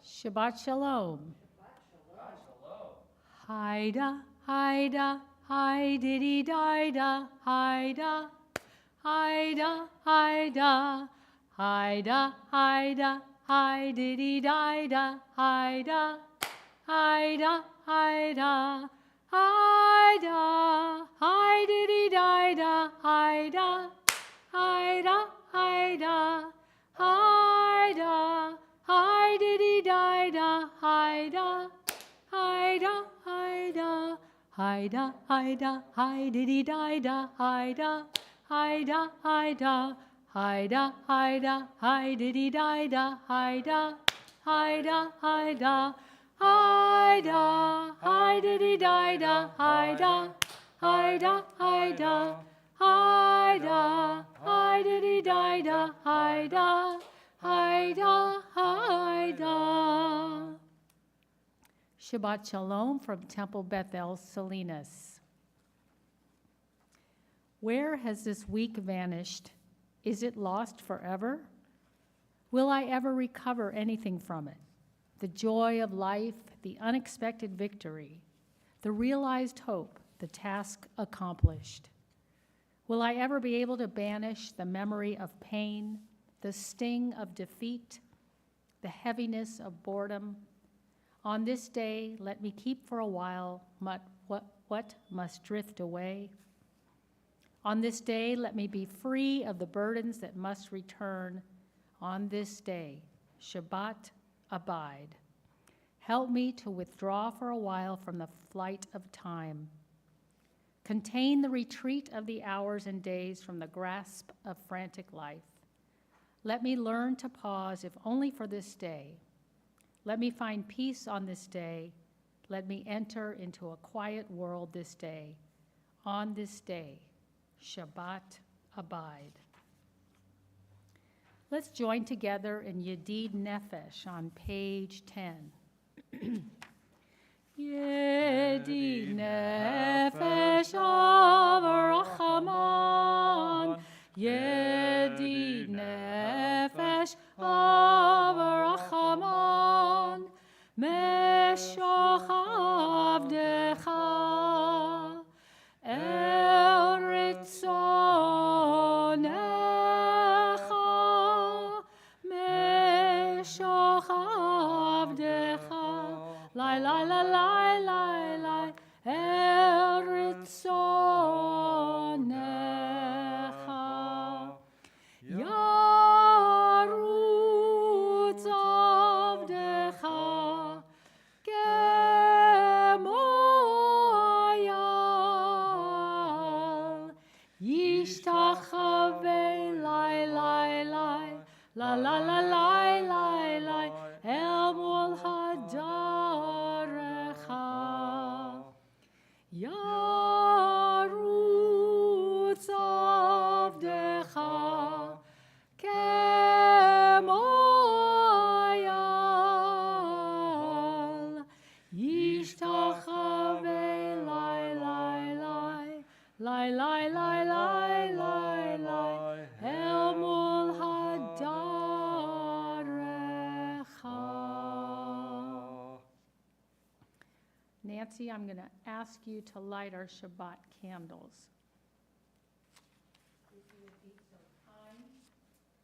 Shabbat Shalom. Haida, haida, hididi dida, haida, haida, haida, haida, haida, hididi dida, haida, haida, haida, haida, hididi dida, haida, haida, haida, haida, hididi dida, haida, haida, haida, haida, haida, hididi dida, haida, haida, haida, haida, haida, hididi dida, haida, haida, haida, haida, hididi dida, haida, haida, haida, haida, hididi dida, haida, haida, haida. Shabbat Shalom from Temple Bethel, Salinas. Where has this week vanished? Is it lost forever? Will I ever recover anything from it? The joy of life, the unexpected victory, the realized hope, the task accomplished. Will I ever be able to banish the memory of pain, the sting of defeat, the heaviness of boredom? On this day, let me keep for a while what must drift away. On this day, let me be free of the burdens that must return. On this day, Shabbat, abide. Help me to withdraw for a while from the flight of time. Contain the retreat of the hours and days from the grasp of frantic life. Let me learn to pause, if only for this day. Let me find peace on this day. Let me enter into a quiet world this day. On this day, Shabbat, abide. Let's join together in Yedid Nefesh on page 10. Yedid Nefesh Avarachaman. Yedid Nefesh Avarachaman. Meshach Avdecha El Ritzonecha. Meshach Avdecha Lai, lai, lai, lai, lai, lai, El Ritzonecha. Yarutz Avdecha Kemoyal. Yishtachavei, lai, lai, lai, la, la, la, lai, lai, lai, El Mol Hadarecha. Yarutz Avdecha Kemoyal. Yishtachavei, lai, lai, lai, lai, lai, lai, lai, lai, lai, El Mol Hadarecha. Nancy, I'm going to ask you to light our Shabbat candles.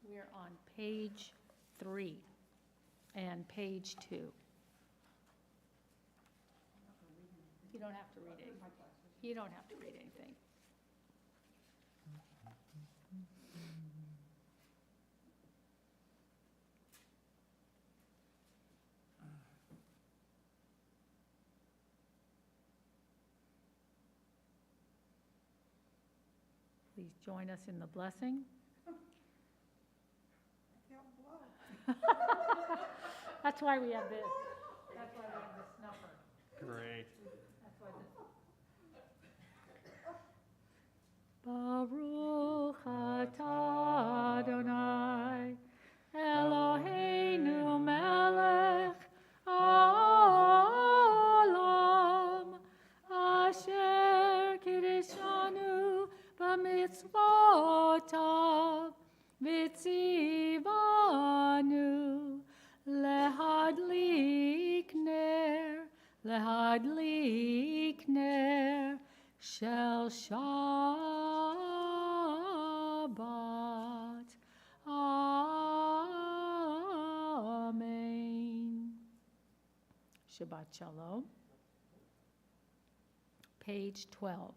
We're on page 3 and page 2. You don't have to read it. You don't have to read anything. Please join us in the blessing. That's why we have this. That's why we have this snuffer. Great. That's why this. Baruch atah Adonai Eloheinu melech haolam asher kiddushanu b'mitzvotav v'tzivanu lehadlik להדליק נר של שבת. Amen. Shabbat Shalom. Page 12.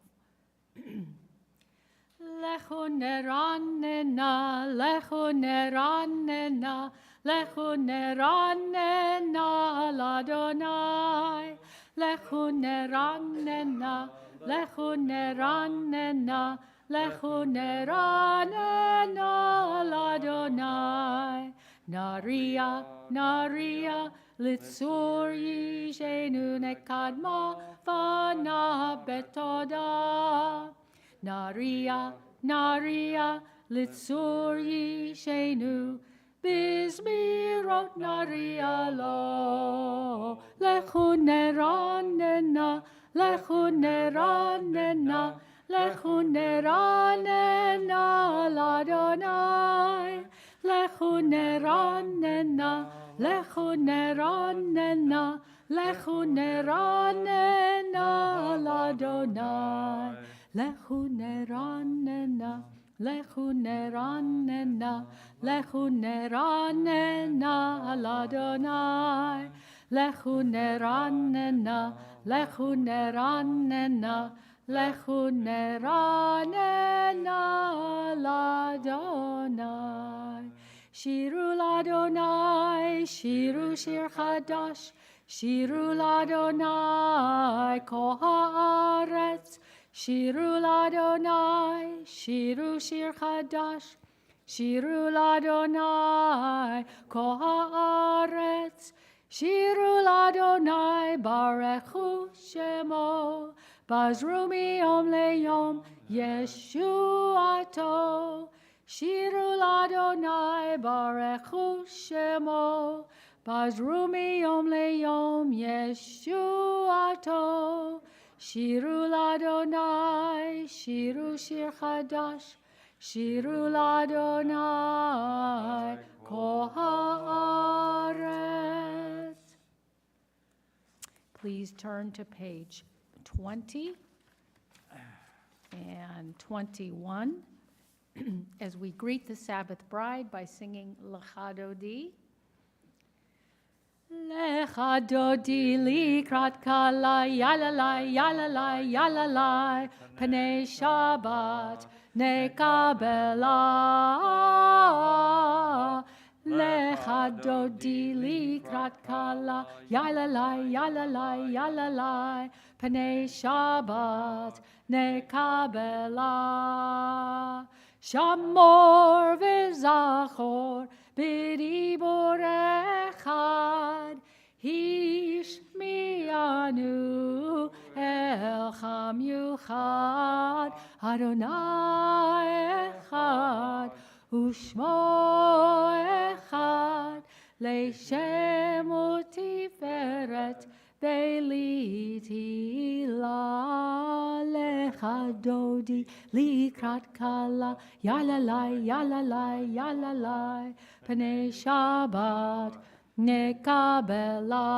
Lechu neranena, lechu neranena, lechu neranena l'Adonai. Lechu neranena, lechu neranena, lechu neranena l'Adonai. Naria, naria, litzur yishenu nekadma vana betoda. Naria, naria, litzur yishenu, bizmirot naria lo. Lechu neranena, lechu neranena, lechu neranena l'Adonai. Lechu neranena, lechu neranena, lechu neranena l'Adonai. Lechu neranena, lechu neranena, lechu neranena l'Adonai. Lechu neranena, lechu neranena, lechu neranena l'Adonai. Shiru l'Adonai, shiru shir chadash, shiru l'Adonai kol haaretz. Shiru l'Adonai, shiru shir chadash, shiru l'Adonai kol haaretz. Shiru l'Adonai barechu shemo, bazru miyom leyom yeshuato. Shiru l'Adonai barechu shemo, bazru miyom leyom yeshuato. Shiru l'Adonai, shiru shir chadash, shiru l'Adonai kol haaretz. Please turn to page 20 and 21 as we greet the Sabbath bride by singing Lecha Dodi. Lecha Dodi likrat kala, yalalai, yalalai, yalalai, Pnei Shabbat nekabela. Lecha Dodi likrat kala, yalalai, yalalai, yalalai, Pnei Shabbat nekabela. Shamor v'zachor b'dibor echad, Hishmianu el cham yuchad, Adonai echad, Ushmo echad, Le'shem u'tiferet Beiliti la. Lecha Dodi likrat kala, yalalai, yalalai, yalalai, Pnei Shabbat nekabela.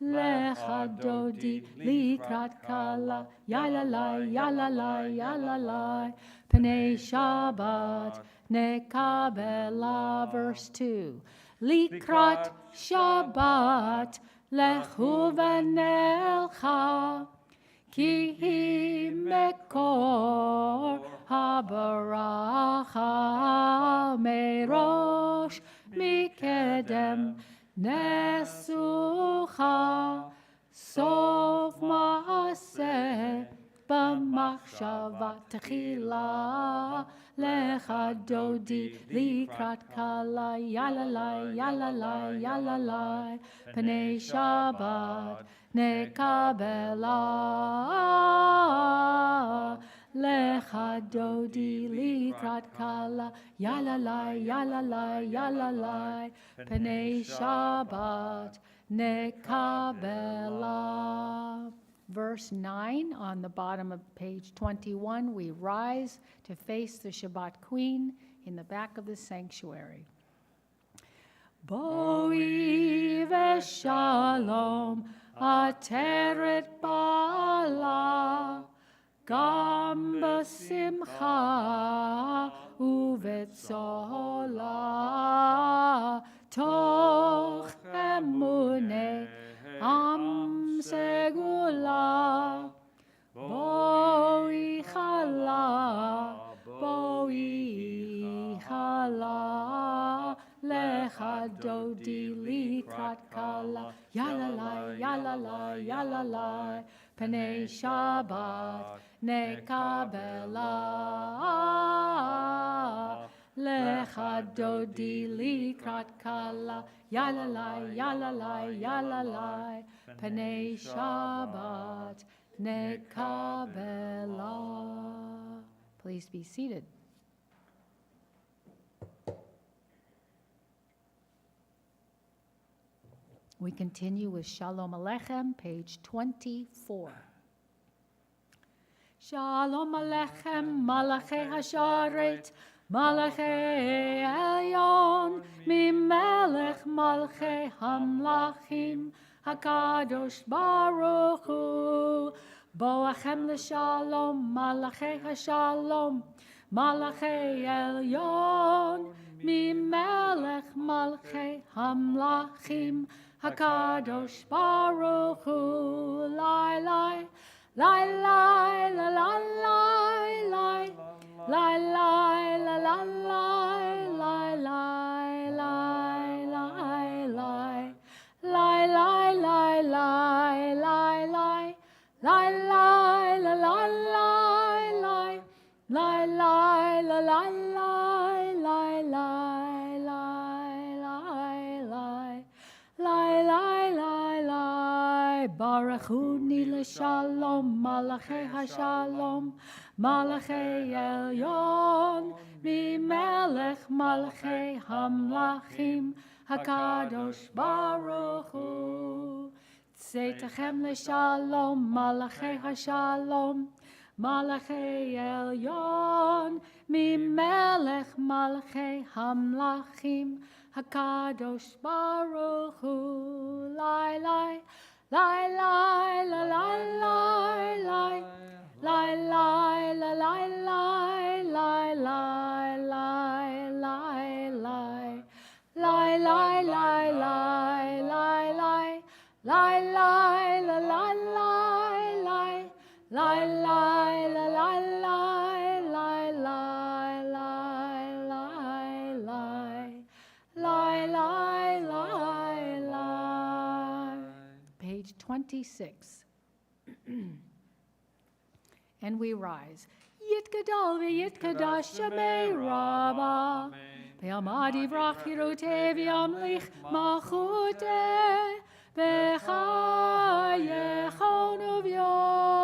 Lecha Dodi likrat kala, yalalai, yalalai, yalalai, Pnei Shabbat nekabela. Verse 2. Likrat Shabbat lechu v'nelcha, ki hi mekor habaracha, merosh mikedem nesucha, sof maaseh b'machshava techila. Lecha Dodi likrat kala, yalalai, yalalai, yalalai, Pnei Shabbat nekabela. Lecha Dodi likrat kala, yalalai, yalalai, yalalai, Pnei Shabbat nekabela. Verse 9 on the bottom of page 21, we rise to face the Shabbat Queen in the back of the sanctuary. Boi בשלום, עטרת בעלה, גם בשמחה ובצולה, תוך אמוני עם סגולה. בואי חלה, בואי חלה, לך דודי לקראת כלה, יללי, יללי, יללי, פני שבת נקבלה. לך דודי לקראת כלה, יללי, יללי, יללי, פני שבת nekabela. Please be seated. We continue with Shalom Aleichem, page 24. Shalom Aleichem, Malachei Hasharet, Malachei Elyon, Mimelech Malchei Hamlachim, HaKadosh Baruch Hu, Boachem L'Shalom, Malachei HaShalom, Malachei Elyon, Mimelech Malchei Hamlachim, HaKadosh Baruch Hu, Lai Lai, Lai Lai, La La Lai Lai, Lai Lai, La La Lai, Lai Lai, Lai Lai, Lai. Lai lai lai lai lai lai lai lai la la lai lai lai lai la la lai lai lai lai lai lai lai lai. Baruch hu nila shalom, malachei hashalom, malachei elyon, mimelech malachei hamlachim, HaKadosh Baruch Hu. Tzetachem l'shalom, malachei hashalom, malachei elyon, mimelech malachei hamlachim, HaKadosh Baruch Hu. Lai lai, lai lai, la lai lai lai, lai lai, la lai lai, lai lai, lai lai, lai. Lai lai lai lai lai lai lai lai la la lai lai lai lai la la lai lai lai lai lai lai lai lai. Page 26. And we rise. Yitgadal v'yitkadash Shemei Rabbah. Ve'amad yivrach yiruteh v'yamlich malchuteh b'chayechon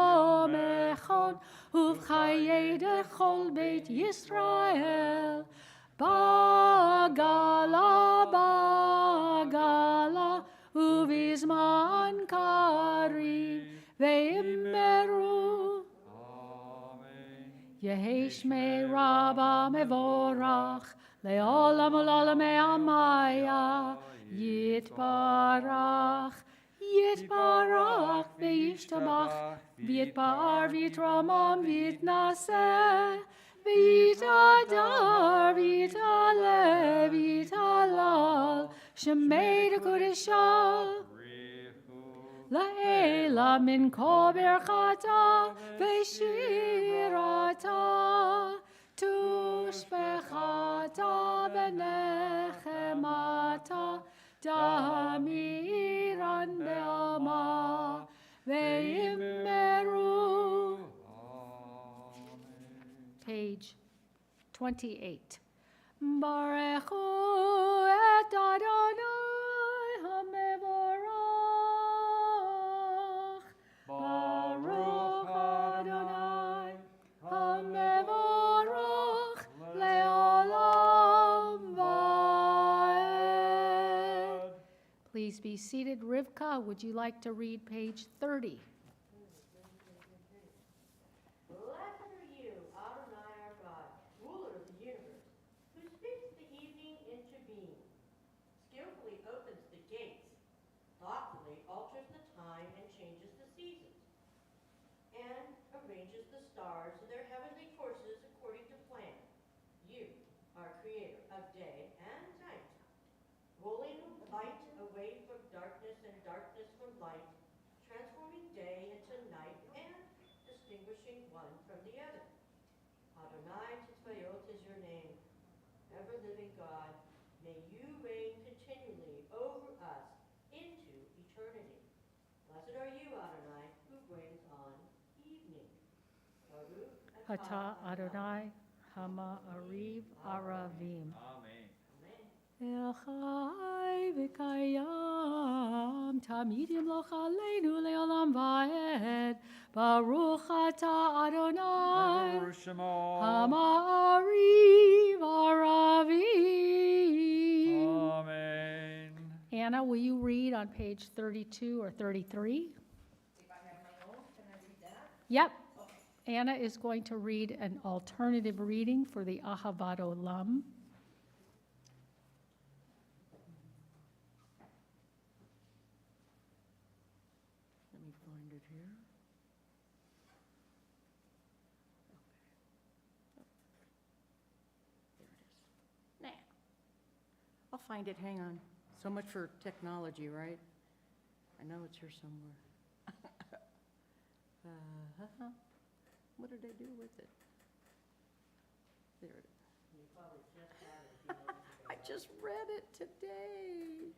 uvyomechon uv'chayei dechol beit Yisrael bagala bagala uvizman kari ve'immeru Yehi Shmei Rabbah mevorach Le'olam u'olam me'amaya Yitbarach Yitbarach Ve'yishtabach V'yitbar V'yitramam V'yitnaseh V'yitadar V'yitaleh V'yitalal Shemei Dekudeshah La'ela min kol berchata Ve'shirata Tushbechata Benechemata Damiran Be'ama Ve'immeru. Page 28. Barechu et Adonai HaMevorach Baruch Adonai HaMevorach Le'olam Va'ed. Please be seated. Rivka, would you like to read page 30? Blessed are you, Adonai our God, ruler of the universe, who speaks the evening into being, skillfully opens the gates, stars in their heavenly courses according to plan. You are creator of day and night, rolling light away from darkness and darkness from light, transforming day into night and distinguishing one from the other. Adonai Titzvayot is your name. Ever-living God, may you reign continually over us into eternity. Blessed are you, Adonai, who brings on evening. Baruch Ata Adonai Hama Ariv Aravim. Amen. Amen. El Chai V'Kayam Tamid Yimloch Aleinu Leolam Va'ed Baruch Ata Adonai Baruch Shemo. Hama Ariv Aravim. Amen. Anna, will you read on page 32 or 33? If I have my own, can I read that? Yep. Anna is going to read an alternative reading for the Ahavat Olam. Let me find it here. Okay. There it is. Nah. I'll find it, hang on. So much for technology, right? I know it's here somewhere. What did I do with it? There it is. You probably just had it a few minutes ago. I just read it today.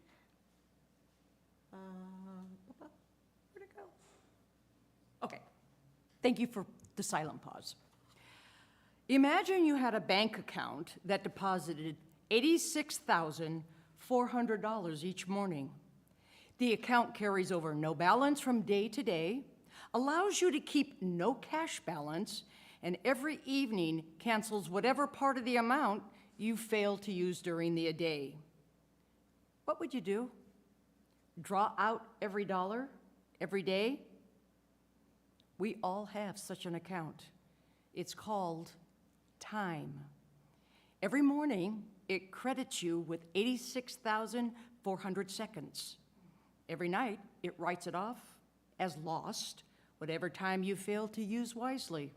Where'd it go? Okay. Thank you for the silent pause. Imagine you had a bank account that deposited $86,400 each morning. The account carries over no balance from day to day, allows you to keep no cash balance, and every evening cancels whatever part of the amount you failed to use during the day. What would you do? Draw out every dollar, every day? We all have such an account. It's called time. Every morning, it credits you with 86,400 seconds. Every night, it writes it off as lost, whatever time you failed to use wisely.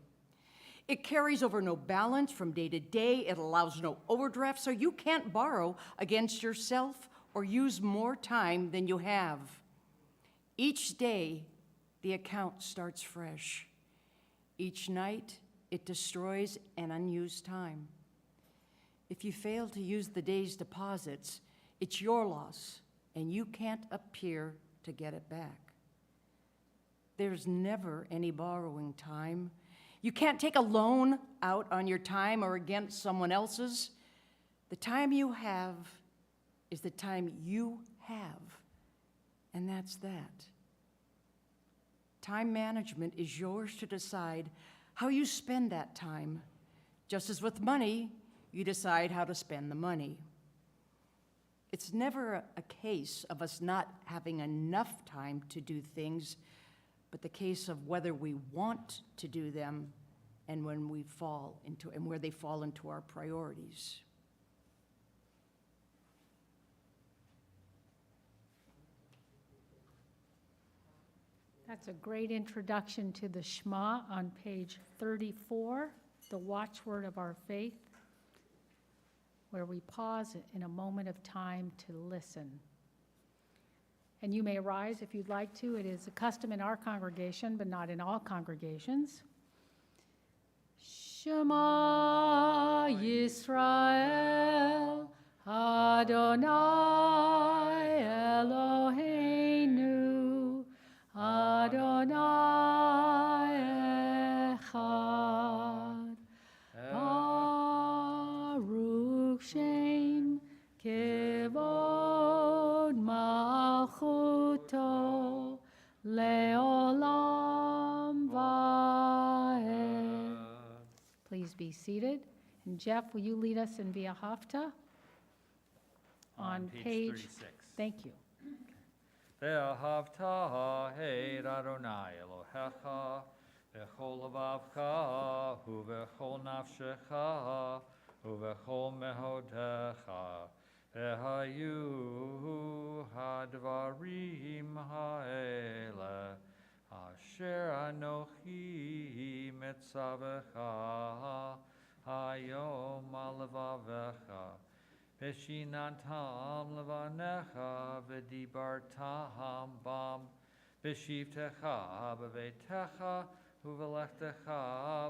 It carries over no balance from day to day. It allows no overdraft, so you can't borrow against yourself or use more time than you have. Each day, the account starts fresh. Each night, it destroys an unused time. If you fail to use the day's deposits, it's your loss, and you can't appear to get it back. There's never any borrowing time. You can't take a loan out on your time or against someone else's. The time you have is the time you have, and that's that. Time management is yours to decide how you spend that time. Just as with money, you decide how to spend the money. It's never a case of us not having enough time to do things, but the case of whether we want to do them and when we fall into, and where they fall into our priorities. That's a great introduction to the Shema on page 34, the watchword of our faith, where we pause in a moment of time to listen. And you may rise if you'd like to. It is a custom in our congregation, but not in all congregations. Shema Yisrael, Adonai Eloheinu, Adonai Echad. Baruch Shem Kevod Malchuto Leolam Vaed. Please be seated. And Jeff, will you lead us in Via Hafta? On page 36. Thank you. Ve'ahavta et Adonai Elohecha v'chol levavcha u'v'chol nafshecha u'v'chol mehodecha ve'hayu hadvarim ha'ele asher anochi betzavecha hayom alavavecha Beshinantam levanecha v'dibartam bam Beshivtecha b'veitecha uvelechtecha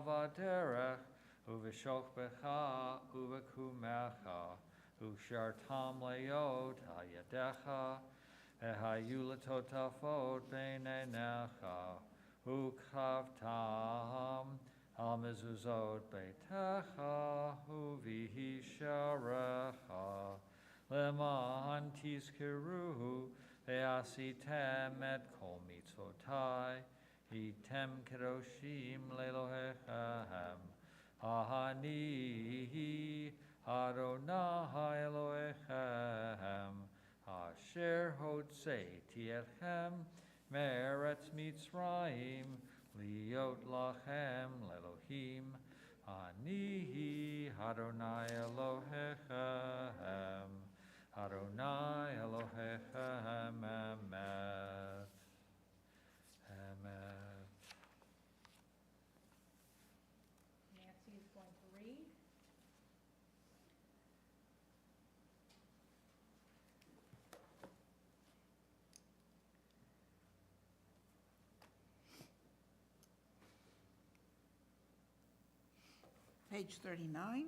v'aderech uv'shochbecha uv'kumecha ushartam leot hayadecha ehayulatotafot beinenecha ukhavtam Al-mezuzot beitecha uvihisharecha leman tizkiruhu ve'asitem et kol mitzotai hitem kedoshim lelohechem ahani Adonai Elohechem asher hotzeti etchem meretz Mitzrayim Liot lachem lelohim, ani Adonai Elohechem, Adonai Elohechem, Emet, Emet. Nancy is going to read. Page 39.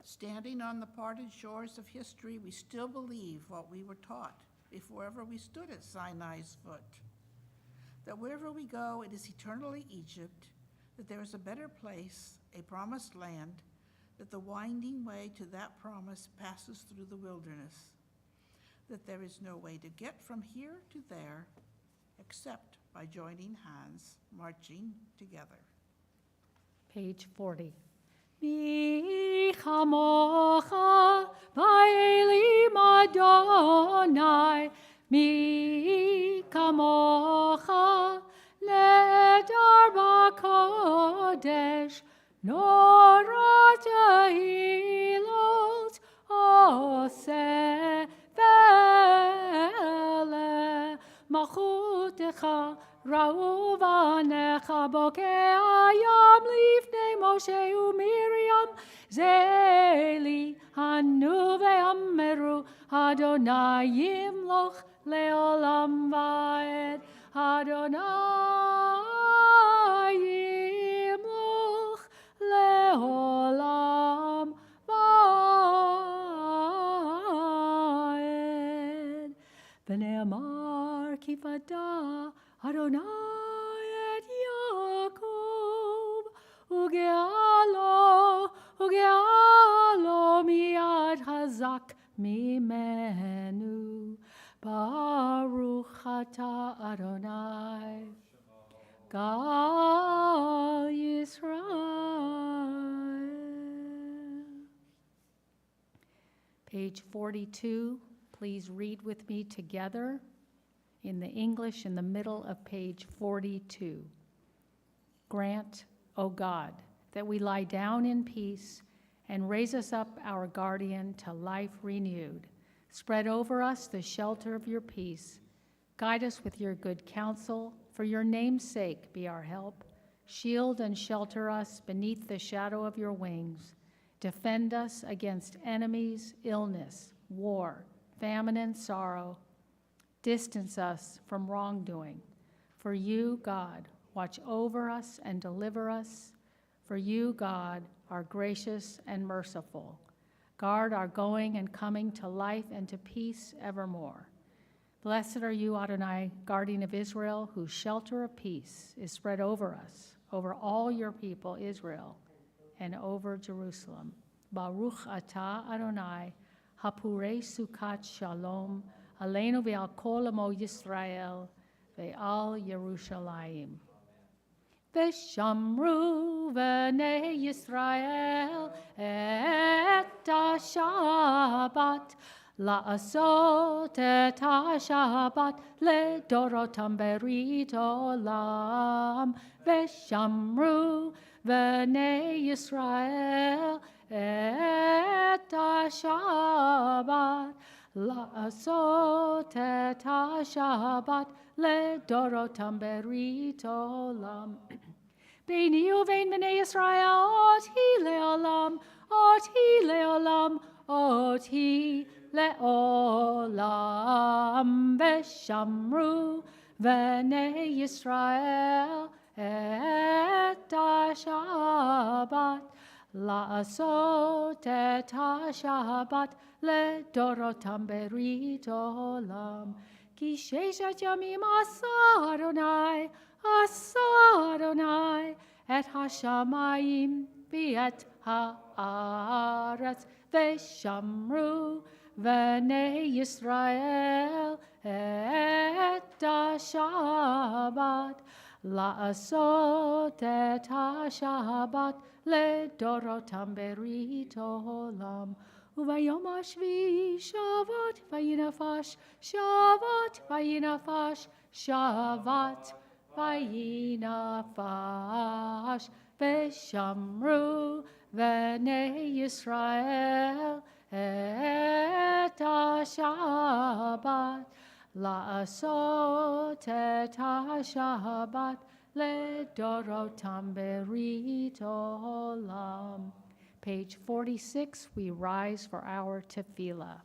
Standing on the parted shores of history, we still believe what we were taught before ever we stood at Sinai's foot. That wherever we go, it is eternally Egypt, that there is a better place, a promised land, that the winding way to that promise passes through the wilderness, that there is no way to get from here to there except by joining hands, marching together. Page 40. Mi chamocha va'elim Adonai, mi kamocha nedar b'kodesh, nora tehilot oseh ve'ele malchutecha ra'u v'anecha bokeh hayam lifnei Moshe u'Miriam zeli hanu ve'ameru Adonai yimloch le'olam va'ed Adonai yimloch le'olam va'ed v'ne'amar kifada Adonai et Yaakov ugealo miyad hazak mimenu Baruch ata Adonai Gal Yisrael. Page 42, please read with me together in the English in the middle of page 42. Grant, O God, that we lie down in peace and raise us up our guardian to life renewed. Spread over us the shelter of your peace. Guide us with your good counsel. For your name's sake, be our help. Shield and shelter us beneath the shadow of your wings. Defend us against enemies, illness, war, famine, and sorrow. Distance us from wrongdoing. For you, God, watch over us and deliver us. For you, God, are gracious and merciful. Guard our going and coming to life and to peace evermore. Blessed are you, Adonai, guardian of Israel, whose shelter of peace is spread over us, over all your people, Israel, and over Jerusalem. Baruch atah Adonai, hapurei sukat shalom, Aleinu ve'al kol amo Yisrael ve'al Yerushalayim. V'shamru v'nei Yisrael et ha-Shabbat la'asot et ha-Shabbat ledorotam berit olam. V'shamru v'nei Yisrael et ha-Shabbat La'asot et ha-Shabbat ledorotam berit olam. Beini uvein b'nei Yisrael, ot hi leolam, ot hi leolam, ot hi leolam, v'shamru b'nei Yisrael et ha-Shabbat, la'asot et ha-Shabbat לדורותם ברית עולם. כי ששת ימים עשה אדוני את השמיים ואת הארץ, ושמרו בני ישראל את השבת, לעשות את השבת לדורותם ברית עולם. וביום השביעי שבת וינפש, שבת וינפש, שבת וינפש, ושמרו בני ישראל את השבת, לעשות את השבת לדורותם ברית עולם. Page 46, we rise for our tefillah.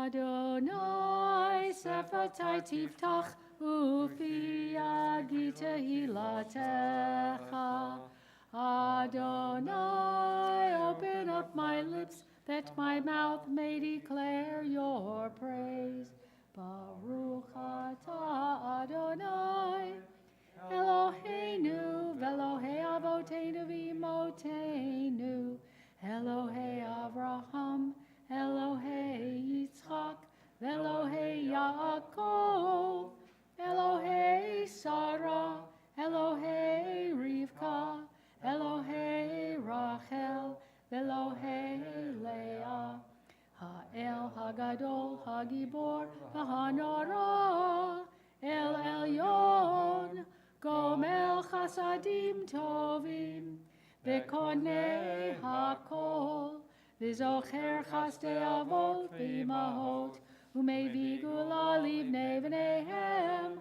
Adonai sefatai tiftach ufi agi tehilatecha. Adonai, open up my lips that my mouth may declare your praise. Baruch atah Adonai Eloheinu, Velohei Avotenu v'Imotenu, Elohei Avraham, Elohei Yitzchak, Velohei Yaakov, Elohei Sarah, Elohei Rivka, Elohei Rachel, Velohei Leah, Ha'el Hagadol, Hagibor, V'Hanora, El Elyon, Gomel Chasadim Tovim, V'Konei Hakol, V'Zocher Chasdei Avot V'Imahot, U'Mevii Gula Livnei V'neihem,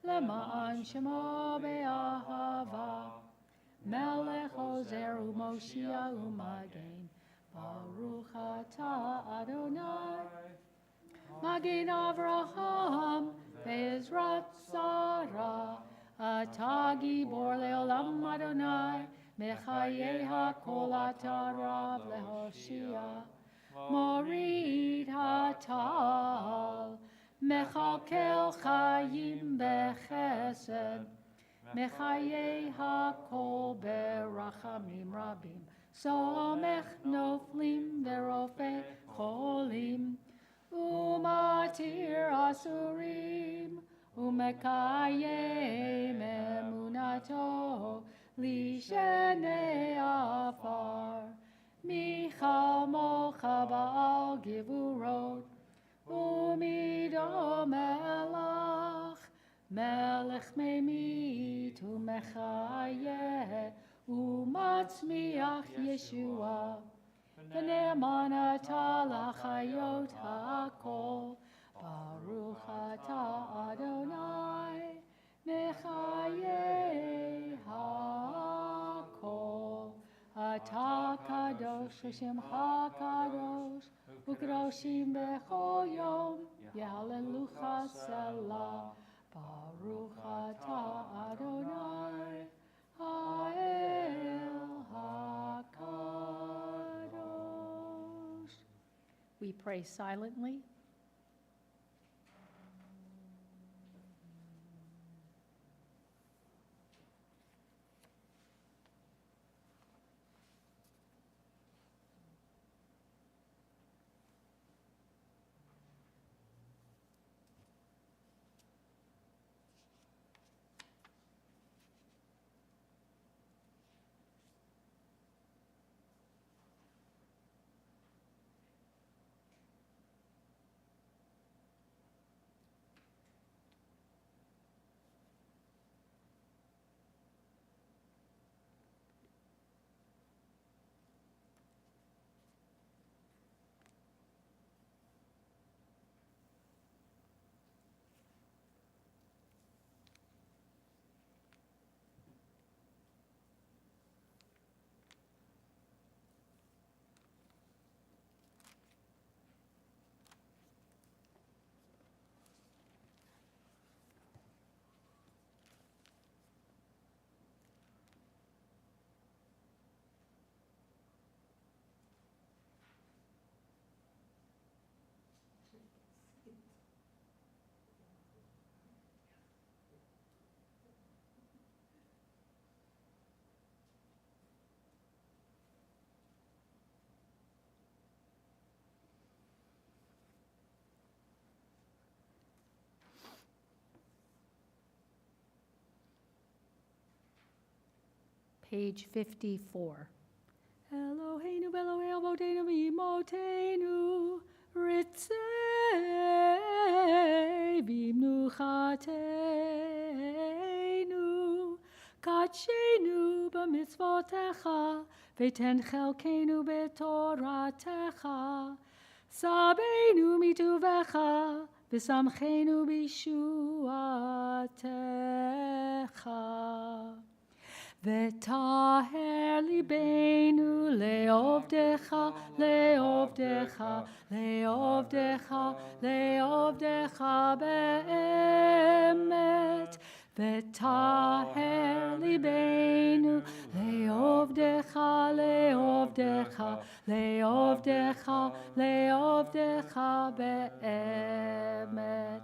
Lema'an Shemo Be'ahava, Melech Ozer U'Moshia U'Magen, Baruch Atah Adonai, Magen Avraham, Be'ezrat Sarah, Atah Gibor Le'olam Adonai, Mechayei HaKol Atah Rav Lehoshia, Morid HaTal, Mechalkel Chayim Bechesed, Mechayei HaKol Berachamim Rabim, Somech Noflim Verofei Cholim, Umatir Asurim, Umekayem Emunato, Lishenei Afar, Michal Mocha Baal Givurot, Umidom Melach, Melech Memit Umechayeh, Umatzmiach Yeshua, V'ne'eman atah l'chayot ha'kol, Baruch atah Adonai, Mechayei ha'kol. Atah kadosh v'shemcha kadosh, u'kadoshim b'chol yom, Yehalelucha selah. Baruch atah Adonai, ha'el ha'kadosh. We pray silently. page 54. Eloheinu, Elohei Avotenu, Imotenu, Ritzei, Vimnuchatenu, Kachenu, B'mitzvotecha, V'ten chelkenu b'toratecha, Sabeinu mituvecha, V'samchenu b'shuatecha. V'taher libeinu le'ovdecha, le'ovdecha, le'ovdecha, le'ovdecha be'emet. V'taher libeinu le'ovdecha, le'ovdecha, le'ovdecha, le'ovdecha be'emet.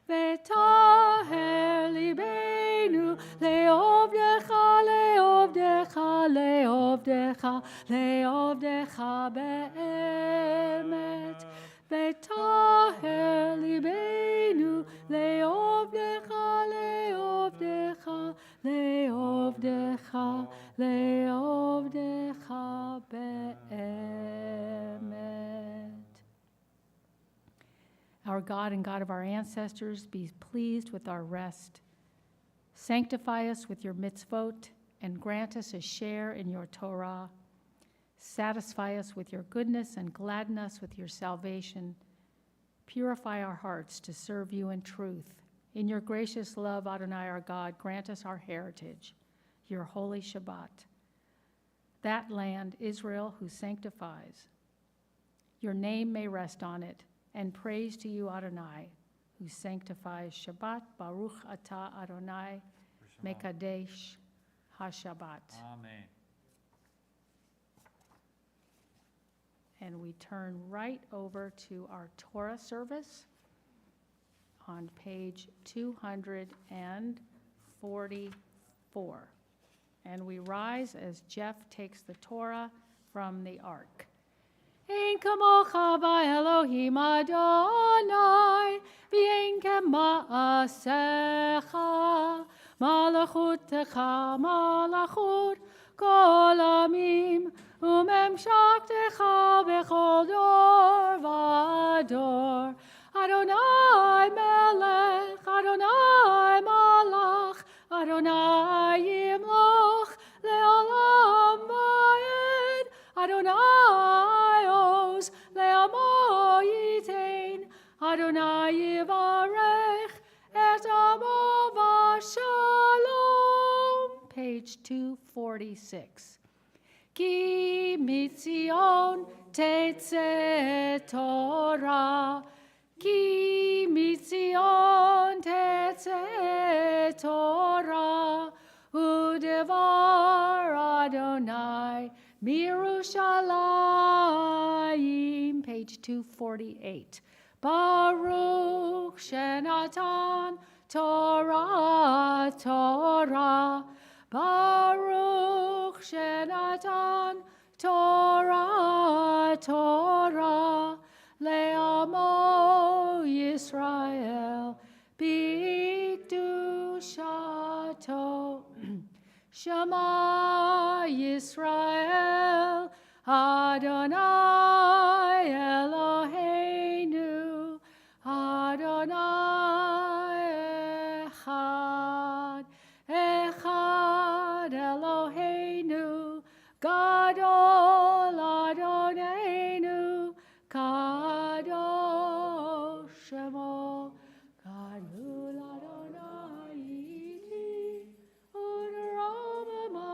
V'taher libeinu le'ovdecha, le'ovdecha, le'ovdecha, le'ovdecha be'emet. V'taher libeinu le'ovdecha, le'ovdecha, le'ovdecha, le'ovdecha be'emet. Our God and God of our ancestors, be pleased with our rest. Sanctify us with your mitzvot and grant us a share in your Torah. Satisfy us with your goodness and gladden us with your salvation. Purify our hearts to serve you in truth. In your gracious love, Adonai our God, grant us our heritage, your holy Shabbat. That land, Israel, who sanctifies. Your name may rest on it, and praise to you, Adonai, who sanctifies Shabbat. Baruch atah Adonai, Mekadesh HaShabbat. Amen. And we turn right over to our Torah service on page 244. And we rise as Jeff takes the Torah from the ark. Ein kamocha ba'Elohim Adonai, v'ein kema'asecha, malachutecha malachut kol amim, umemshaktecha b'chol dor v'ador. Adonai melech, Adonai malach, Adonai yimloch le'olam va'ed, Adonai oz le'amo yitain, Adonai yivarech et amo v'shalom. Page 246. Ki mitzion tetzeh Torah, Ki mitzion tetzeh Torah, udevar Adonai mirushalayim. Page 248. Baruch shenatan Torah, Torah, Baruch shenatan Torah, Torah, le'amo Yisrael b'kedushato. Shema Yisrael, Adonai Eloheinu, Adonai Echad, Echad Eloheinu, Gadol Adonenu, Kadosh Shemo, Gadol Adonai Iti, Udarabama,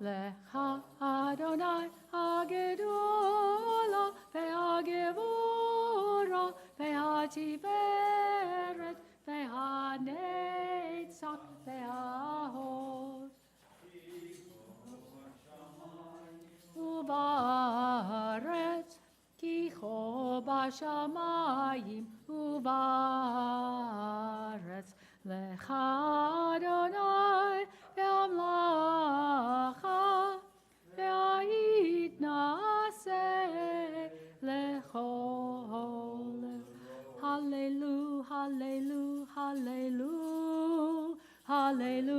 Lecha Adonai Hagedola, Ve'Hagevora, Ve'Hatiferet, Ve'Hanetzach, Ve'Hahod. Uvaretz, Kicho Bashamayim, Uvaretz, Lecha Adonai, Ve'amlacha, Ve'ait Naseh, Lechol. Hallelujah, hallelujah, hallelujah, hallelujah.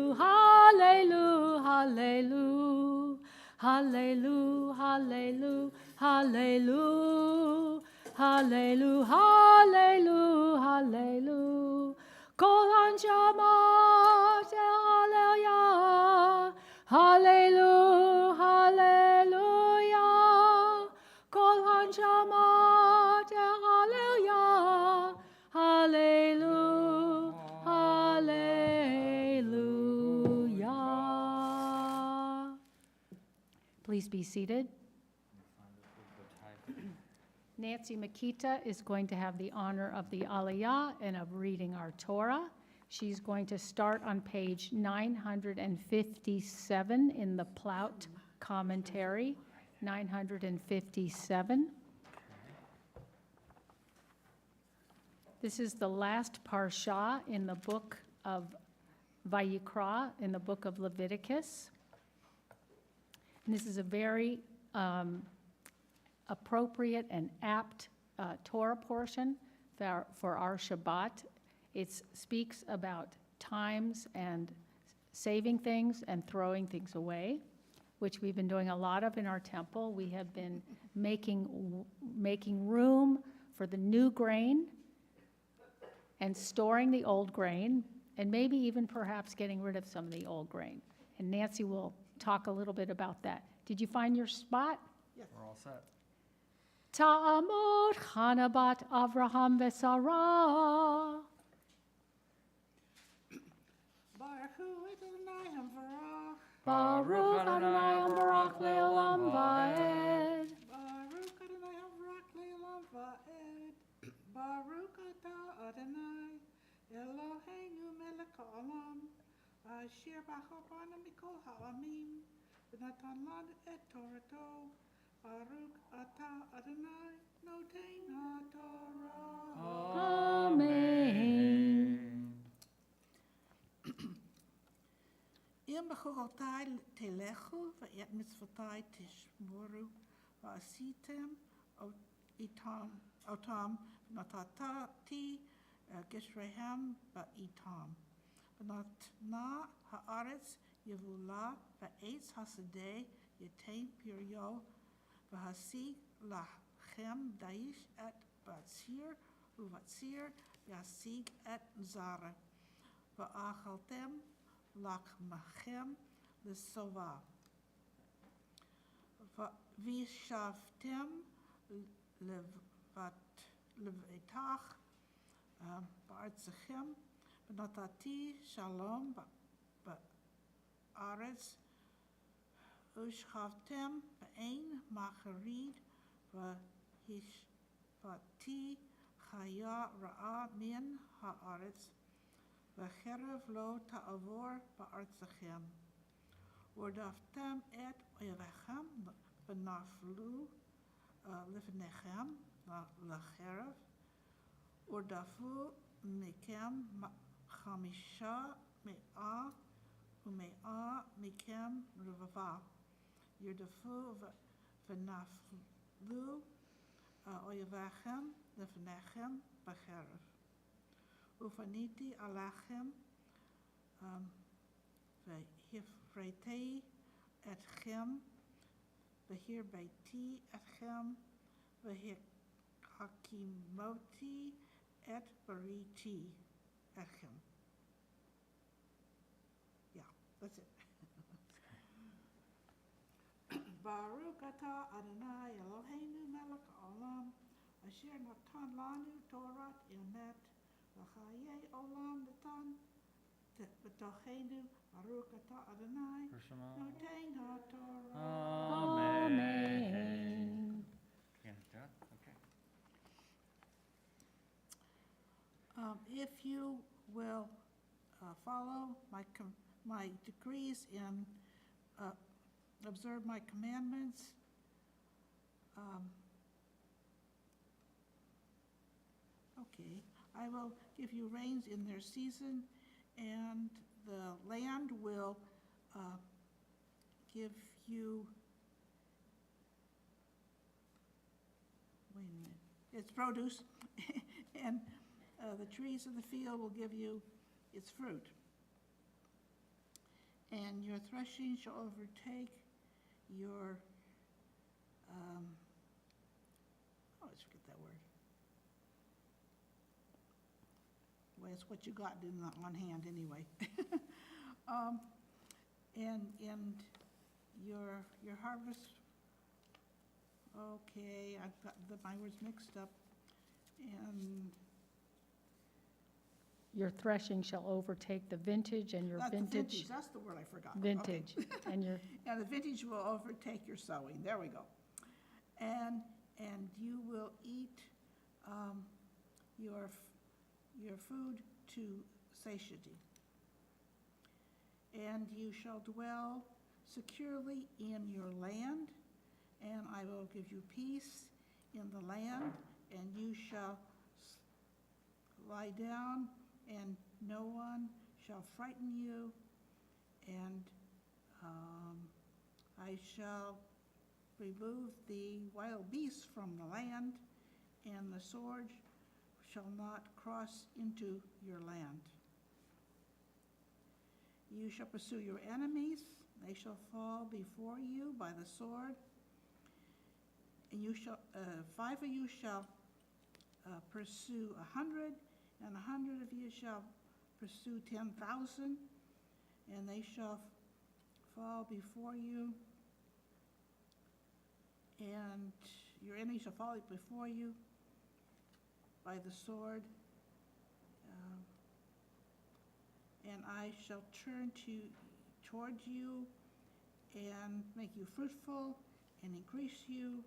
Hallelujah, hallelujah, hallelujah, hallelujah, hallelujah, hallelujah. Kol hanjamat hallelujah, hallelujah, hallelujah. Kol hanjamat hallelujah, hallelujah, hallelujah. Please be seated. Nancy Makita is going to have the honor of the Aliyah and of reading our Torah. She's going to start on page 957 in the Plout commentary, 957. This is the last parsha in the book of Vayikra, in the book of Leviticus. And this is a very appropriate and apt Torah portion for our Shabbat. It speaks about times and saving things and throwing things away, which we've been doing a lot of in our temple. We have been making room for the new grain and storing the old grain, and maybe even perhaps getting rid of some of the old grain. And Nancy will talk a little bit about that. Did you find your spot? We're all set. Ta'amod Chanabat Avraham v'Sarah. Baruch Adonai Barak Le'olam Va'ed. Baruch Adonai Havrak Le'olam Va'ed. Baruch atah Adonai Eloheinu melech ha'olam asher b'chabanu mikol ha'amim v'natan lanu et Torato. Baruch atah Adonai noten ha'Torah. Amen. Im b'chukotai telechu v'et mitzvotai tishmoru v'asitem otam v'natati geshrehem ba'itam. V'natna ha'aretz yevula v'etz hasadeh yetein piryo v'hasig lachem daish et batzir uvatzir yasig et zara v'achaltem lachmachem l'sova v'shavtem levatach ba'artzachem v'natati shalom ba'aretz ushchavtem ba'ein macharid v'hishvati chaya ra'a min ha'aretz v'cherev lo ta'avor ba'artzachem ודפתם את אויביכם ונפלו לפניכם לחרב, ורדפו מכם 500 ומאה מכם רבבה, ירדפו ונפלו אויביכם לפניכם בחרב. ופניתי עליכם והפרעתי אתכם, והרביתי אתכם, והקימותי את בריתי אתכם. Yeah, that's it. Baruch atah Adonai Eloheinu melech haolam, asher natan lanu Torat emet, v'chayei olam natan b'tochenu. Baruch atah Adonai noten ha'Torah. Amen. Yeah, Dad? Okay. If you will follow my decrees and observe my commandments, okay, I will give you rains in their season, and the land will give you, wait a minute, its produce, and the trees of the field will give you its fruit. And your threshing shall overtake your, I always forget that word. Well, it's what you got in that one hand anyway. And your harvest, okay, I've got my words mixed up. And Your threshing shall overtake the vintage, and your not the vintage, that's the word I forgot. Okay. vintage, and your, And the vintage will overtake your sowing, there we go. And you will eat your food to satiety. And you shall dwell securely in your land, and I will give you peace in the land, and you shall lie down, and no one shall frighten you, and I shall remove the wild beasts from the land, and the sword shall not cross into your land. You shall pursue your enemies, they shall fall before you by the sword, and you shall, 5 of you shall pursue 100, and 100 of you shall pursue 10,000, and they shall fall before you, and your enemies shall fall before you by the sword, and I shall turn toward you and make you fruitful and increase you,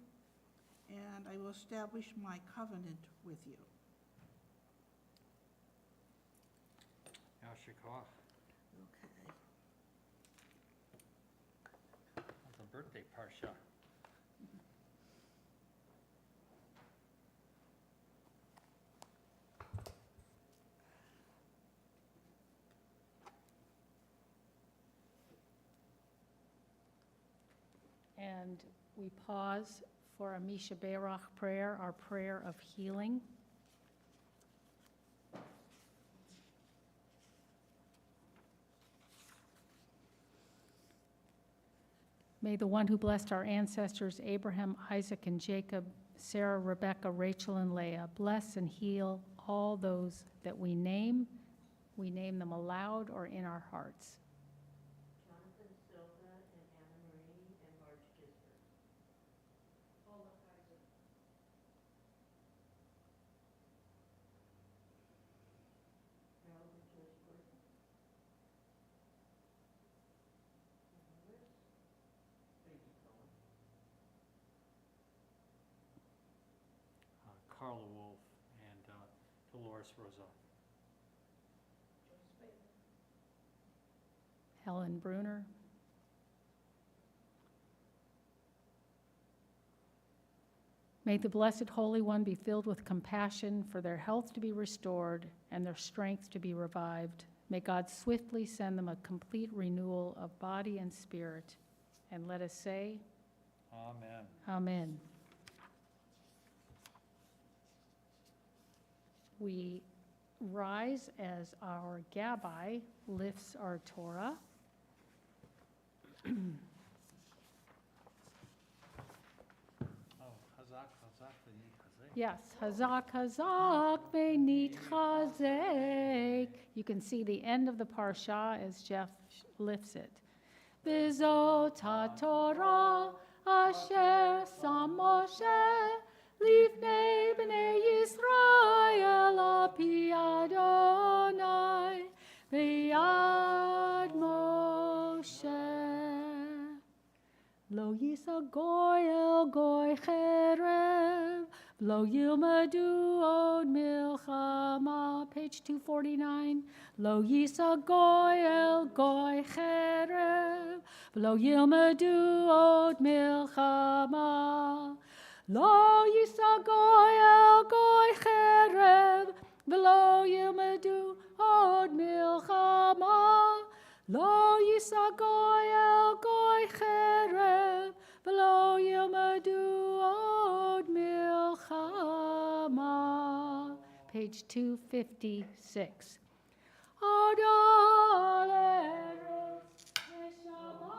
and I will establish my covenant with you. Yashikoa, Okay. that's a birthday parsha. and we pause for a Misha Berach prayer, our prayer of healing. May the one who blessed our ancestors, Abraham, Isaac, and Jacob, Sarah, Rebecca, Rachel, and Leah, bless and heal all those that we name them aloud or in our hearts. Jonathan Silva and Anna Marie and Marge Gisbert. Paula Kaiser. Harold and Joyce Gordon. Lewis. Baby Cohen. Carla Wolf and Dolores Rosa. Helen Bruner. May the Blessed Holy One be filled with compassion for their health to be restored and their strength to be revived. May God swiftly send them a complete renewal of body and spirit. And let us say, Amen. Amen. We rise as our Gabbai lifts our Torah. Oh, Hazak, V'ni Chazek. Yes, Hazak, Hazak, V'nit Chazek. You can see the end of the parsha as Jeff lifts it. V'zot HaTorah asher sam Moshe lifnei b'nei Yisrael api Adonai v'yad Moshe. Lo yisa goy el goy cherev, lo yilmadu od milchama, page 249. Lo yisa goy el goy cherev, lo yilmadu od milchama. Lo yisa goy el goy cherev, lo yilmadu od milchama. Lo yisa goy el goy cherev, v'lo yilmadu od milchama. Page 256. Adal eretz v'shamayim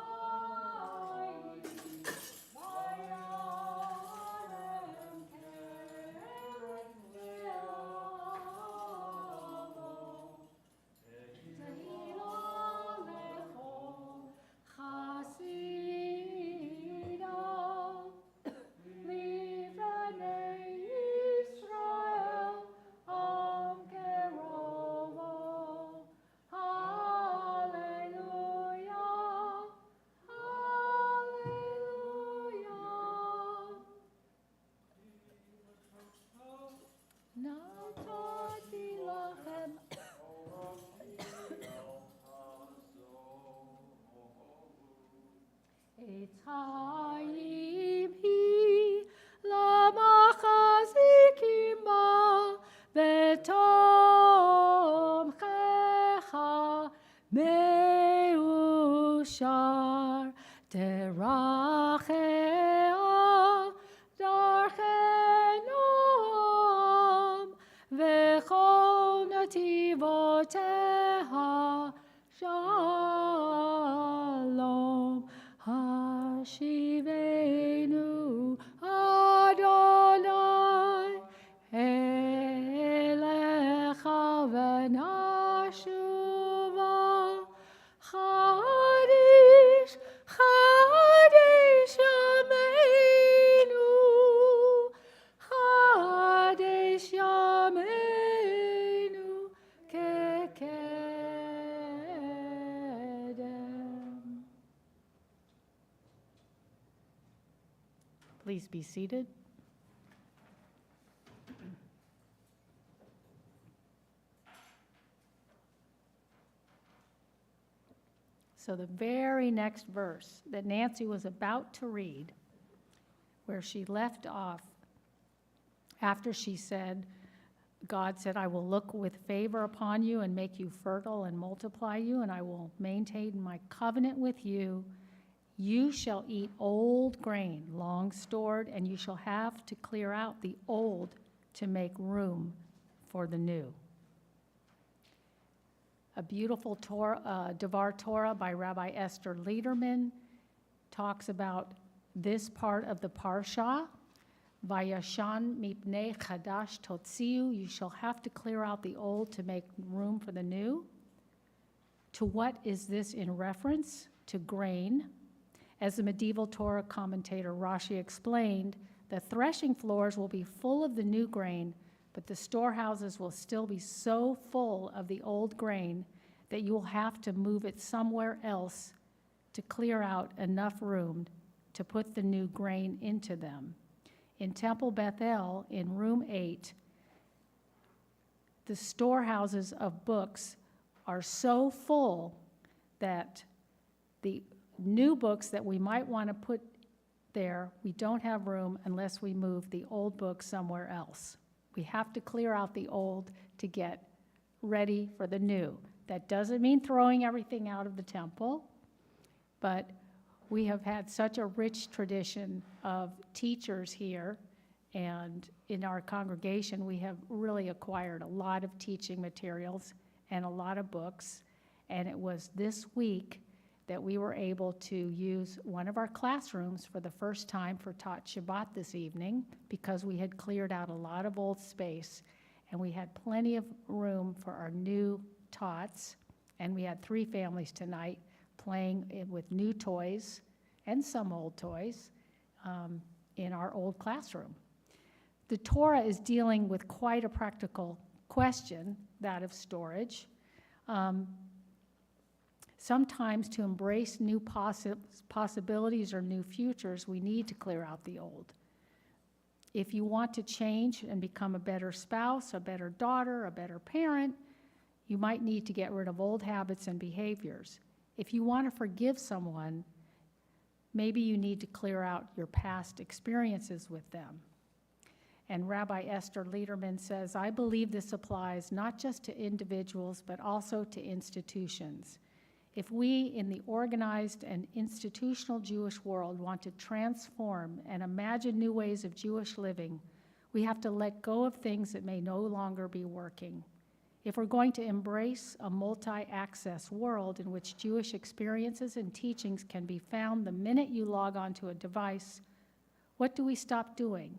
yashar terachea darchenom v'chol nativoteha shalom hashivenu Adonai elecha v'nashuva Chadish, Chadish Yameinu, Chadish Yameinu, Kekedem. Please be seated. So the very next verse that Nancy was about to read, where she left off after she said, God said, I will look with favor upon you and make you fertile and multiply you, and I will maintain my covenant with you. You shall eat old grain, long stored, and you shall have to clear out the old to make room for the new. A beautiful Torah, Devar Torah by Rabbi Esther Lederman talks about this part of the Parsha. Vayashan mipnei chadash totziu. You shall have to clear out the old to make room for the new. To what is this in reference? To grain. As the medieval Torah commentator Rashi explained, the threshing floors will be full of the new grain, but the storehouses will still be so full of the old grain that you will have to move it somewhere else to clear out enough room to put the new grain into them. In Temple Bethel, in room 8, the storehouses of books are so full that the new books that we might want to put there, we don't have room unless we move the old books somewhere else. We have to clear out the old to get ready for the new. That doesn't mean throwing everything out of the temple, but we have had such a rich tradition of teachers here, and in our congregation, we have really acquired a lot of teaching materials and a lot of books, and it was this week that we were able to use one of our classrooms for the first time for taught Shabbat this evening, because we had cleared out a lot of old space, and we had plenty of room for our new tots, and we had 3 families tonight playing with new toys and some old toys in our old classroom. The Torah is dealing with quite a practical question, that of storage. Sometimes to embrace new possibilities or new futures, we need to clear out the old. If you want to change and become a better spouse, a better daughter, a better parent, you might need to get rid of old habits and behaviors. If you want to forgive someone, maybe you need to clear out your past experiences with them. And Rabbi Esther Lederman says, I believe this applies not just to individuals, but also to institutions. If we in the organized and institutional Jewish world want to transform and imagine new ways of Jewish living, we have to let go of things that may no longer be working. If we're going to embrace a multi-access world in which Jewish experiences and teachings can be found the minute you log onto a device, what do we stop doing?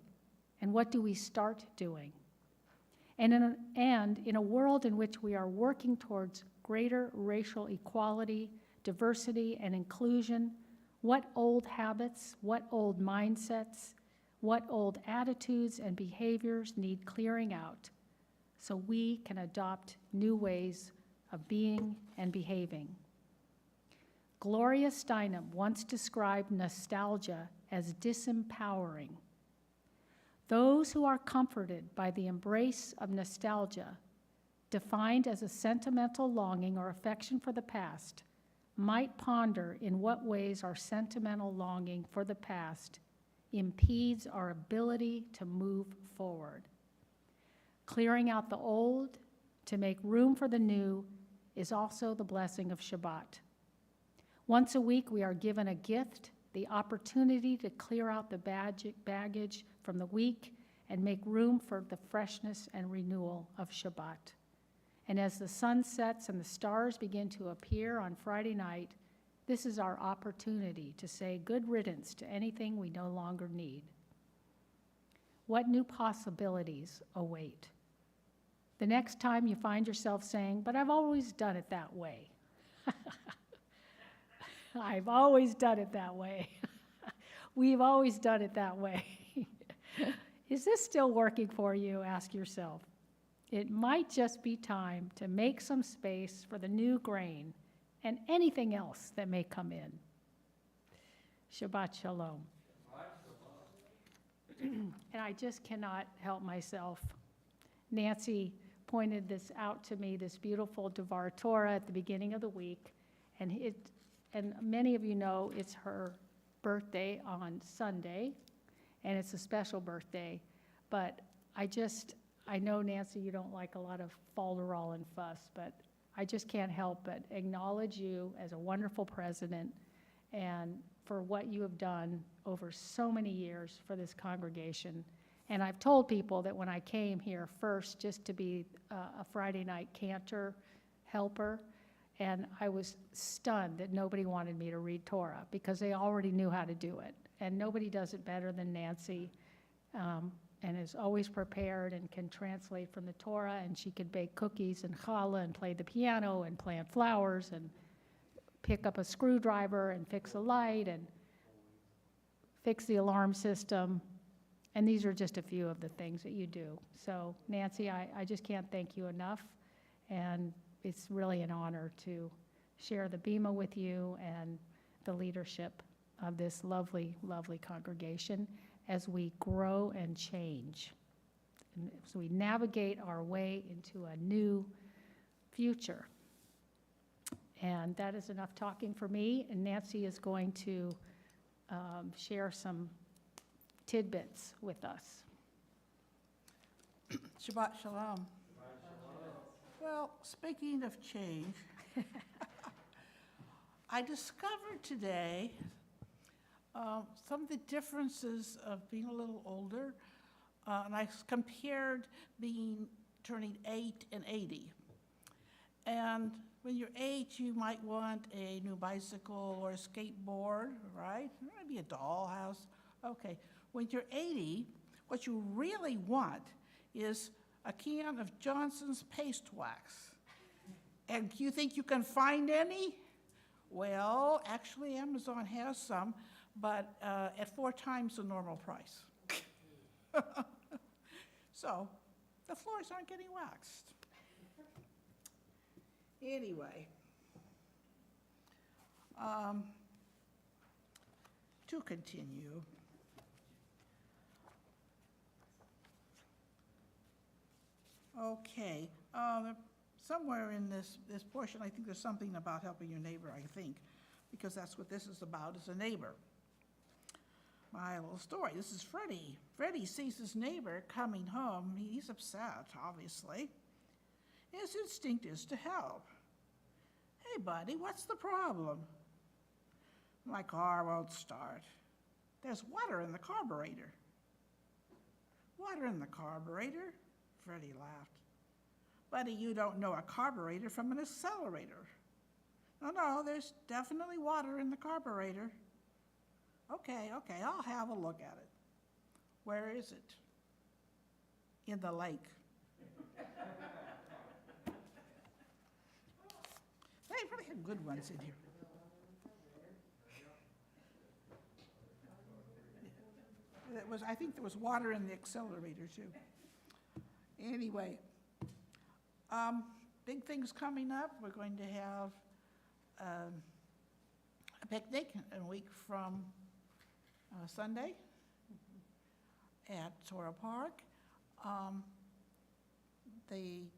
And what do we start doing? And in a world in which we are working towards greater racial equality, diversity, and inclusion, what old habits, what old mindsets, what old attitudes and behaviors need clearing out so we can adopt new ways of being and behaving? Gloria Steinem once described nostalgia as disempowering. Those who are comforted by the embrace of nostalgia, defined as a sentimental longing or affection for the past, might ponder in what ways our sentimental longing for the past impedes our ability to move forward. Clearing out the old to make room for the new is also the blessing of Shabbat. Once a week, we are given a gift, the opportunity to clear out the baggage from the week and make room for the freshness and renewal of Shabbat. And as the sun sets and the stars begin to appear on Friday night, this is our opportunity to say good riddance to anything we no longer need. What new possibilities await? The next time you find yourself saying, "But I've always done it that way." I've always done it that way. We've always done it that way. Is this still working for you? Ask yourself. It might just be time to make some space for the new grain and anything else that may come in. Shabbat Shalom. And I just cannot help myself. Nancy pointed this out to me, this beautiful Devar Torah at the beginning of the week, and many of you know it's her birthday on Sunday, and it's a special birthday, but I know, Nancy, you don't like a lot of falderall and fuss, but I just can't help but acknowledge you as a wonderful president and for what you have done over so many years for this congregation. And I've told people that when I came here first just to be a Friday night cantor helper, and I was stunned that nobody wanted me to read Torah because they already knew how to do it. And nobody does it better than Nancy, and is always prepared and can translate from the Torah, and she could bake cookies and challah and play the piano and plant flowers and pick up a screwdriver and fix a light and fix the alarm system. And these are just a few of the things that you do. So Nancy, I just can't thank you enough, and it's really an honor to share the Bima with you and the leadership of this lovely, lovely congregation as we grow and change, and as we navigate our way into a new future. And that is enough talking for me, and Nancy is going to share some tidbits with us. Shabbat Shalom. Well, speaking of change, I discovered today some of the differences of being a little older, and I compared turning 8 and 80. And when you're 8, you might want a new bicycle or a skateboard, right? Maybe a dollhouse. Okay. When you're 80, what you really want is a can of Johnson's paste wax. And you think you can find any? Well, actually, Amazon has some, but at 4 times the normal price. So the floors aren't getting waxed. Anyway, to continue. Okay, somewhere in this portion, I think there's something about helping your neighbor, I think, because that's what this is about, is a neighbor. My little story, this is Freddie. Freddie sees his neighbor coming home. He's upset, obviously. His instinct is to help. Hey, buddy, what's the problem? My car won't start. There's water in the carburetor. Water in the carburetor? Freddie laughed. Buddy, you don't know a carburetor from an accelerator. No, there's definitely water in the carburetor. Okay, I'll have a look at it. Where is it? In the lake. They really had good ones in here. I think there was water in the accelerator too. Anyway, big things coming up. We're going to have a picnic a week from Sunday at Torah Park. The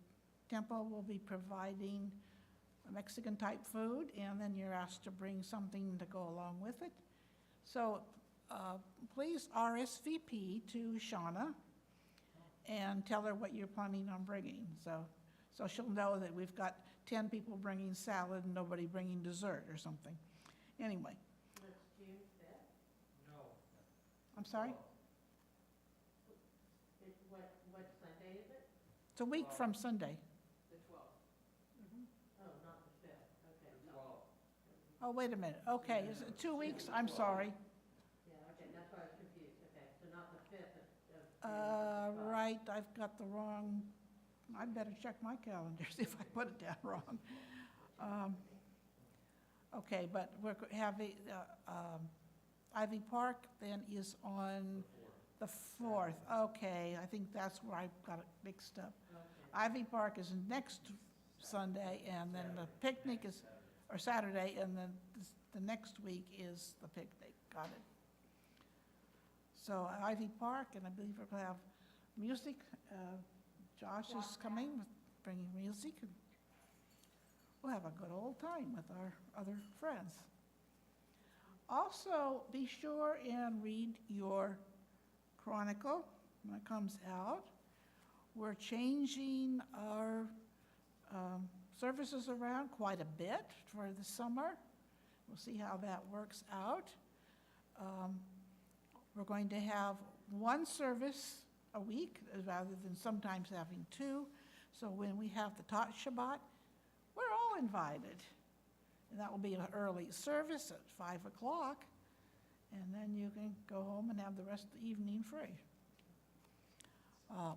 temple will be providing Mexican-type food, and then you're asked to bring something to go along with it. So please RSVP to Shauna and tell her what you're planning on bringing. So she'll know that we've got 10 people bringing salad and nobody bringing dessert or something. Anyway, That's June 5th? No. I'm sorry? What Sunday is it? It's a week from Sunday. The 12th. Oh, not the 5th, okay. Oh, wait a minute. Okay, is it 2 weeks? I'm sorry. Yeah, okay, that's why I was confused, okay, so not the 5th of June. but the 12th. Right, I've got the wrong, I'd better check my calendar, see if I put it down wrong. Okay, but we're having, Ivy Park then is on the 4th. Okay, I think that's where I got it mixed up. Okay. Ivy Park is next Sunday, and then the picnic is, or Saturday, and then the next week is the picnic. Got it. So Ivy Park, and I believe we're going to have music. Josh is coming, with bringing music, and we'll have a good old time with our other friends. Also, be sure and read your Chronicle when it comes out. We're changing our services around quite a bit for the summer. We'll see how that works out. We're going to have one service a week rather than sometimes having two. So when we have the Tot Shabbat, we're all invited. And that will be an early service at 5 o'clock. And then you can go home and have the rest of the evening free.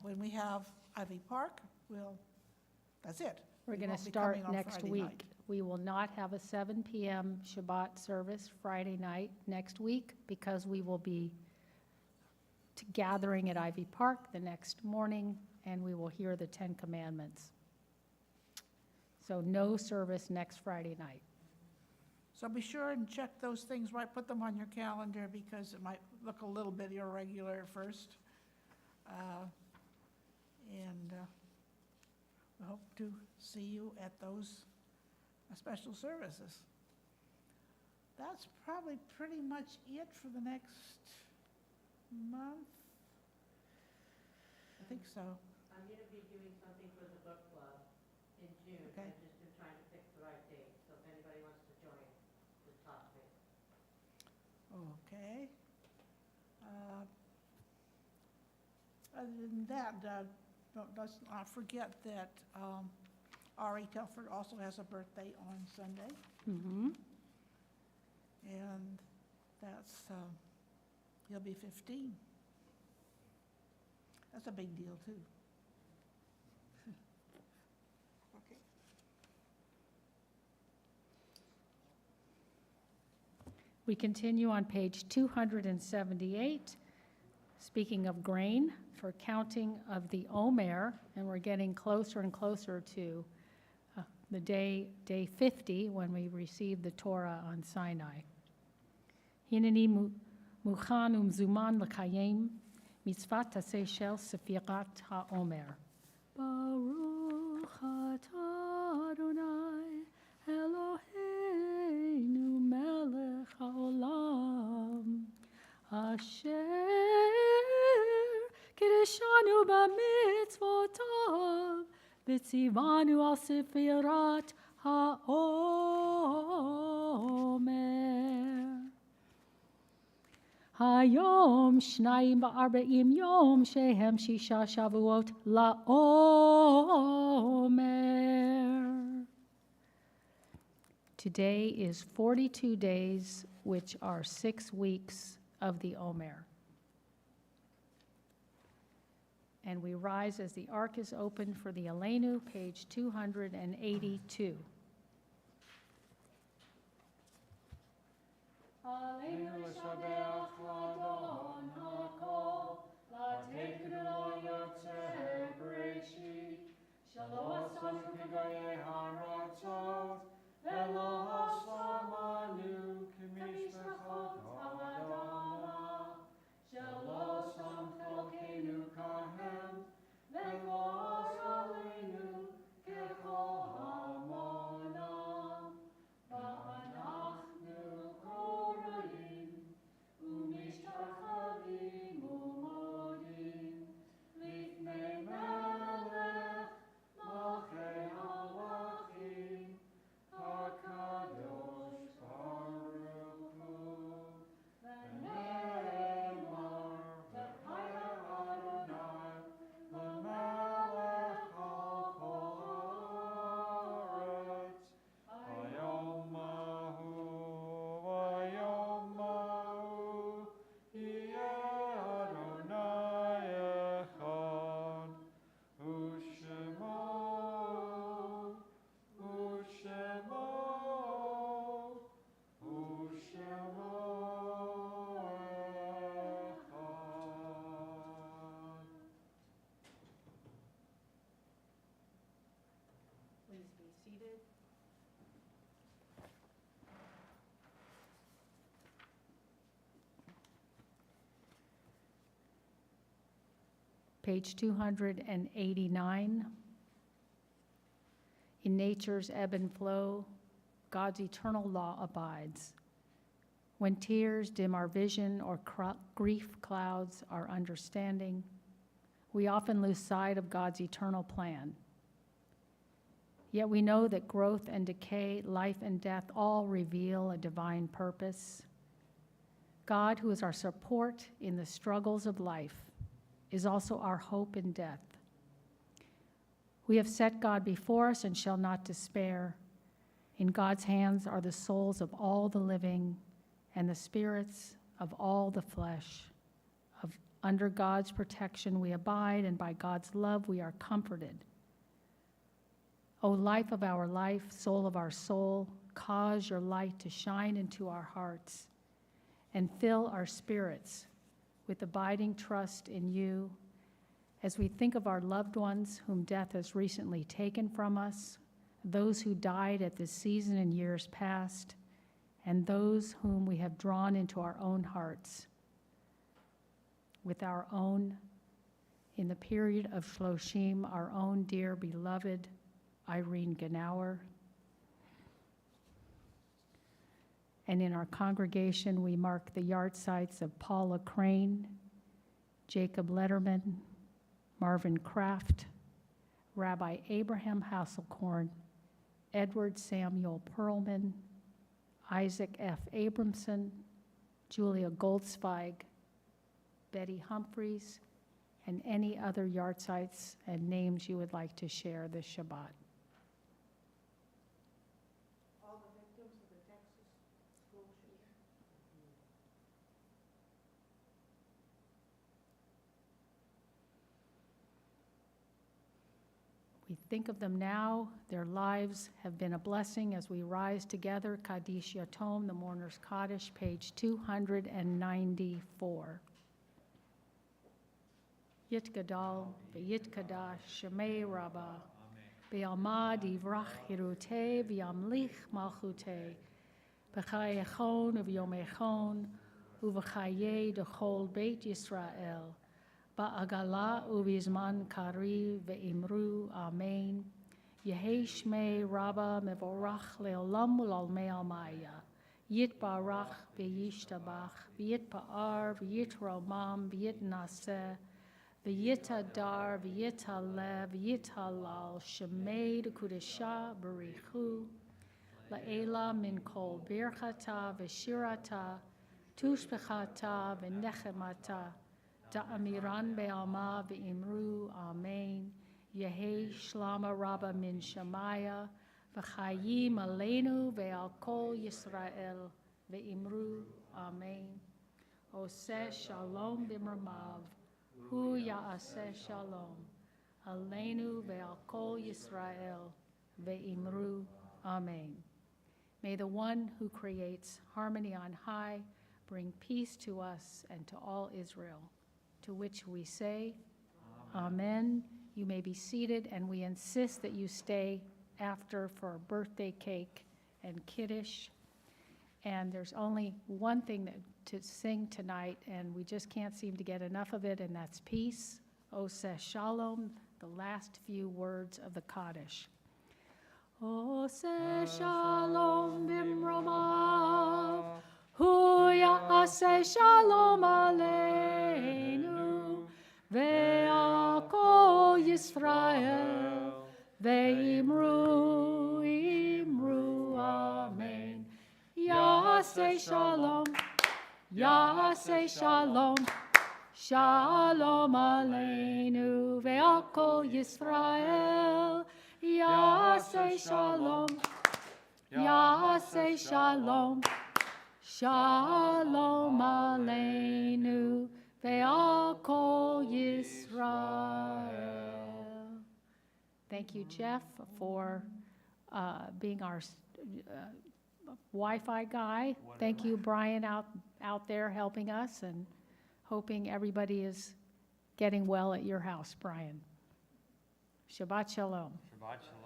When we have Ivy Park, that's it. We're We going to won't be start coming on next Friday week. night. We will not have a 7 PM Shabbat service Friday night next week because we will be gathering at Ivy Park the next morning, and we will hear the 10 Commandments. So no service next Friday night. So be sure and check those things right, put them on your calendar because it might look a little bit irregular at first. We hope to see you at those special services. That's probably pretty much it for the next month. I think so. I'm going to be doing something for the book club in June. Okay. I've just been trying to pick the right date, so if anybody wants to join, just talk to me. Okay. Other than that, let's not forget that Ari Telford also has a birthday on Sunday, Mm-hmm. and he'll be 15. That's a big deal, too. Okay. We continue on page 278, speaking of grain, for counting of the Omer, and we're getting closer and closer to the day 50 when we receive the Torah on Sinai. Hineni mukhan umzuman l'kayim mitzvat taseh shel sefirat ha'omer. Baruch atah Adonai Eloheinu melech haolam asher kiddushanu b'mitzvotav v'tzivanu al sefirat ha'omer. Hayom shnayim va'arba'im yom shehem shisha shavuot la'omer. Today is 42 days, which are 6 weeks of the Omer. And we rise as the ark is open for the Aleinu, page 282. Aleinu l'shabeach l'adon ha'kol, l'teknu lo yotzei b'reishit, shelo asanu k'gayei haratzot, velo hasamanu k'mishpachot ha'adama, shelo samcho Elokeinu kahem, v'kol aleinu k'chol hamonam, va'anachnu korayim, u'mishta page 289. In nature's ebb and flow, God's eternal law abides. When tears dim our vision or grief clouds our understanding, we often lose sight of God's eternal plan. Yet we know that growth and decay, life and death all reveal a divine purpose. God, who is our support in the struggles of life, is also our hope in death. We have set God before us and shall not despair. In God's hands are the souls of all the living and the spirits of all the flesh. Under God's protection we abide, and by God's love we are comforted. O life of our life, soul of our soul, cause your light to shine into our hearts and fill our spirits with abiding trust in you as we think of our loved ones whom death has recently taken from us, those who died at this season in years past, and those whom we have drawn into our own hearts. With our own, in the period of Shloshim, our own dear beloved Irene Genauer. And in our congregation, we mark the yahrzeits of Paula Crane, Jacob Letterman, Marvin Kraft, Rabbi Abraham Hasselkorn, Edward Samuel Perlman, Isaac F. Abramson, Julia Goldzweig, Betty Humphreys, and any other yahrzeits and names you would like to share this Shabbat. All the victims of the Texas school shooting. We think of them now. Their lives have been a blessing as we rise together. Kaddish Yatom, the Mourner's Kaddish, page 294. Yit Gadal, Yit Kadash, Shemei Rabbah, Be'alma Divrach Hirute, V'yamlich Malchute, B'chayechon Uv'yomechon, Uv'chaye Dechol Beit Yisrael, Ba'agala Uv'izman Kari Ve'imru, Amen. Yehei Shmei Rabbah Mevorach Le'olam U'lalmei Almaya, Yit Barach Ve'yishtabach, V'yit Pa'ar, V'yit Romam, V'yit Naseh, V'yitadar, v'yitaleh, v'yitalal, shemei d'kudesha b'richu, la'ela min kol birchata v'shirata, tushbechata v'nechemata, da'amiran be'alma v'imru, amen. Yehei shlama rabba min shamaya, v'chayim aleinu ve'al kol Yisrael, v'imru, amen. Oseh shalom b'mramav, Hu ya'aseh shalom, aleinu ve'al kol Yisrael, ve'imru, amen. May the one who creates harmony on high bring peace to us and to all Israel, to which we say, amen. You may be seated, and we insist that you stay after for a birthday cake and kiddush. And there's only one thing to sing tonight, and we just can't seem to get enough of it, and that's peace. Oseh shalom, the last few words of the Kaddish. Oseh shalom bimromav, hu ya'aseh shalom aleinu, ve'al kol Yisrael, ve'imru, imru, amen. Ya'aseh shalom, Ya'aseh shalom, shalom aleinu ve'al kol Yisrael. Ya'aseh shalom, Ya'aseh shalom, shalom aleinu ve'al kol Yisrael. Thank you, Jeff, for being our Wi-Fi guy. Thank you, Brian, out there helping us, and hoping everybody is getting well at your house, Brian. Shabbat shalom. Shabbat shalom.